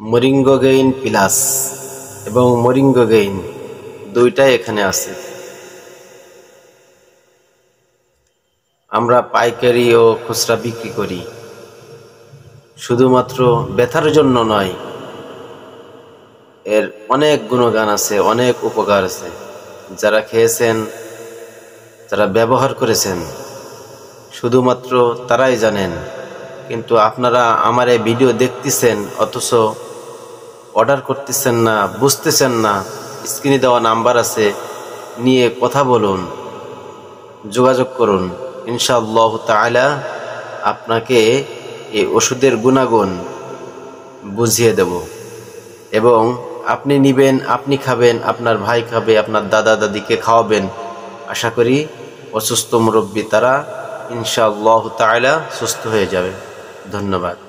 মরিঙ্গো gain plus এবং মরিঙ্গো gain দুইটাই এখানে আছে। আমরা পাইকারি ও খুচরা বিক্রি করি। শুধুমাত্র ব্যথার জন্য নয়, এর অনেক গুণগান আছে, অনেক উপকার আছে। যারা খেয়েছেন, যারা ব্যবহার করেছেন, শুধুমাত্র তারাই জানেন। কিন্তু আপনারা আমার এই ভিডিও দেখতেছেন অথচ অর্ডার করতেছেন না, বুঝতেছেন না। স্ক্রিনে দেওয়া নাম্বার আছে, নিয়ে কথা বলুন, যোগাযোগ করুন। ইনশাআল্লাহ তাআলা আপনাকে এই ওষুধের গুণাগুণ বুঝিয়ে দেব এবং আপনি নিবেন, আপনি খাবেন, আপনার ভাই খাবে, আপনার দাদা দাদিকে খাওয়াবেন। আশা করি অসুস্থ মুরব্বী তারা ইনশাআল্লাহ তাআলা সুস্থ হয়ে যাবে। ধন্যবাদ।